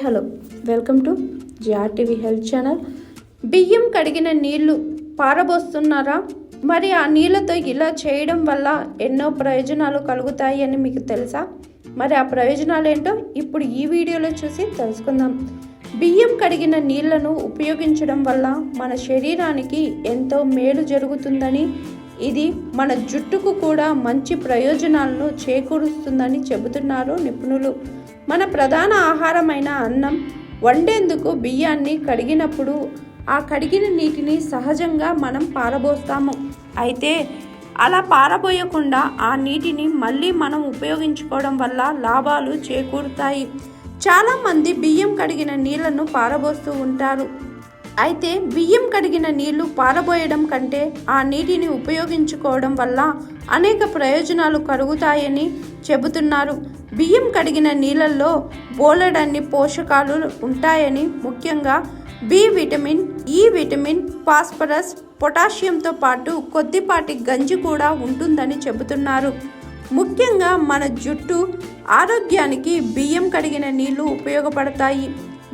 Hello welcome to GRTV health channel. బియ్యం కడిగిన నీళ్లు పారబోస్తున్నారా? మరి ఆ నీళ్ళతో ఇలా చేయడం వల్ల ఎన్నో ప్రయోజనాలు కలుగుతాయి అని మీకు తెలుసా? మరి ఆ ప్రయోజనాలు ఏంటో ఇప్పుడు ఈ వీడియోలో చూసి తెలుసుకుందాం. బియ్యం కడిగిన నీళ్లను ఉపయోగించడం వల్ల మన శరీరానికి ఎంతో మేలు జరుగుతుందని, ఇది మన జుట్టుకు కూడా మంచి ప్రయోజనాలను చేకూరుస్తుందని చెబుతున్నారు నిపుణులు. మన ప్రధాన ఆహారమైన అన్నం వండేందుకు బియ్యాన్ని కడిగినప్పుడు ఆ కడిగిన నీటిని సహజంగా మనం పారబోస్తాము. అయితే అలా పారబోయకుండా ఆ నీటిని మళ్ళీ మనం ఉపయోగించుకోవడం వల్ల లాభాలు చేకూరుతాయి. చాలామంది బియ్యం కడిగిన నీళ్లను పారబోస్తూ ఉంటారు. అయితే బియ్యం కడిగిన నీళ్లు పారబోయడం కంటే ఆ నీటిని ఉపయోగించుకోవడం వల్ల అనేక ప్రయోజనాలు కలుగుతాయని చెబుతున్నారు. బియ్యం కడిగిన నీళ్ళల్లో బోలెడన్ని పోషకాలు ఉంటాయని, ముఖ్యంగా బి విటమిన్, ఈ విటమిన్, ఫాస్ఫరస్, పొటాషియంతో పాటు కొద్దిపాటి గంజి కూడా ఉంటుందని చెబుతున్నారు. ముఖ్యంగా మన జుట్టు ఆరోగ్యానికి బియ్యం కడిగిన నీళ్లు ఉపయోగపడతాయి.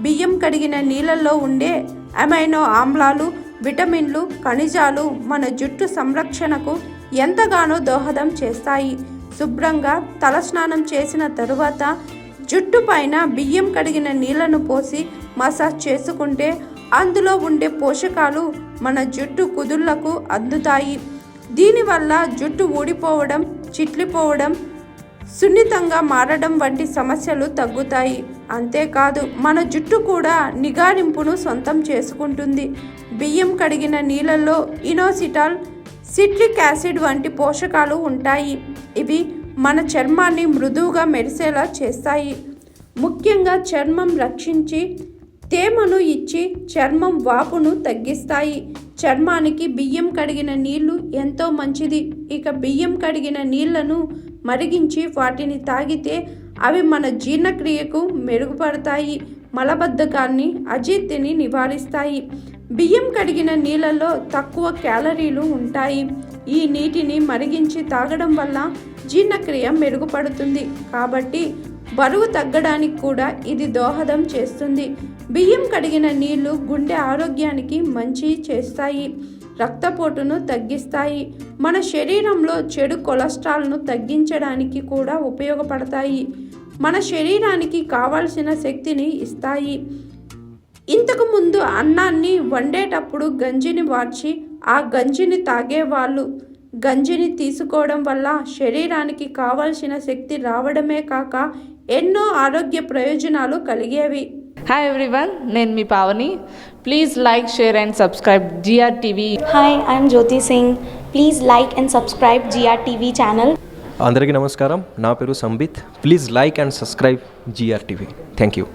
బియ్యం కడిగిన నీళ్ళల్లో ఉండే అమైనో ఆమ్లాలు, విటమిన్లు, ఖనిజాలు మన జుట్టు సంరక్షణకు ఎంతగానో దోహదం చేస్తాయి. శుభ్రంగా తలస్నానం చేసిన తరువాత జుట్టు పైన బియ్యం కడిగిన నీళ్లను పోసి మసాజ్ చేసుకుంటే అందులో ఉండే పోషకాలు మన జుట్టు కుదుళ్లకు అందుతాయి. దీనివల్ల జుట్టు ఊడిపోవడం, చిట్లిపోవడం, సున్నితంగా మారడం వంటి సమస్యలు తగ్గుతాయి. అంతేకాదు మన జుట్టు కూడా నిగారింపును సొంతం చేసుకుంటుంది. బియ్యం కడిగిన నీళ్ళల్లో ఇనోసిటాల్, సిట్రిక్ యాసిడ్ వంటి పోషకాలు ఉంటాయి. ఇవి మన చర్మాన్ని మృదువుగా మెరిసేలా చేస్తాయి. ముఖ్యంగా చర్మం రక్షించి తేమను ఇచ్చి చర్మం వాపును తగ్గిస్తాయి. చర్మానికి బియ్యం కడిగిన నీళ్లు ఎంతో మంచిది. ఇక బియ్యం కడిగిన నీళ్లను మరిగించి వాటిని తాగితే అవి మన జీర్ణక్రియకు మెరుగుపడతాయి, మలబద్ధకాన్ని, అజీర్తిని నివారిస్తాయి. బియ్యం కడిగిన నీళ్ళలో తక్కువ క్యాలరీలు ఉంటాయి. ఈ నీటిని మరిగించి తాగడం వల్ల జీర్ణక్రియ మెరుగుపడుతుంది. కాబట్టి బరువు తగ్గడానికి కూడా ఇది దోహదం చేస్తుంది. బియ్యం కడిగిన నీళ్లు గుండె ఆరోగ్యానికి మంచి చేస్తాయి, రక్తపోటును తగ్గిస్తాయి, మన శరీరంలో చెడు కొలెస్ట్రాల్ను తగ్గించడానికి కూడా ఉపయోగపడతాయి, మన శరీరానికి కావాల్సిన శక్తిని ఇస్తాయి. ఇంతకు ముందు అన్నాన్ని వండేటప్పుడు గంజిని వార్చి ఆ గంజిని తాగేవాళ్ళు. గంజిని తీసుకోవడం వల్ల శరీరానికి కావాల్సిన శక్తి రావడమే కాక ఎన్నో ఆరోగ్య ప్రయోజనాలు కలిగేవి. హాయ్ ఎవ్రీవన్, నేను మీ Pavani. Please like, share and subscribe GRTV. Hi, I'm Jyoti Singh. Please like and subscribe GRTV channel. అందరికీ నమస్కారం. నా పేరు Sambit. Please like and subscribe GRTV. Thank you.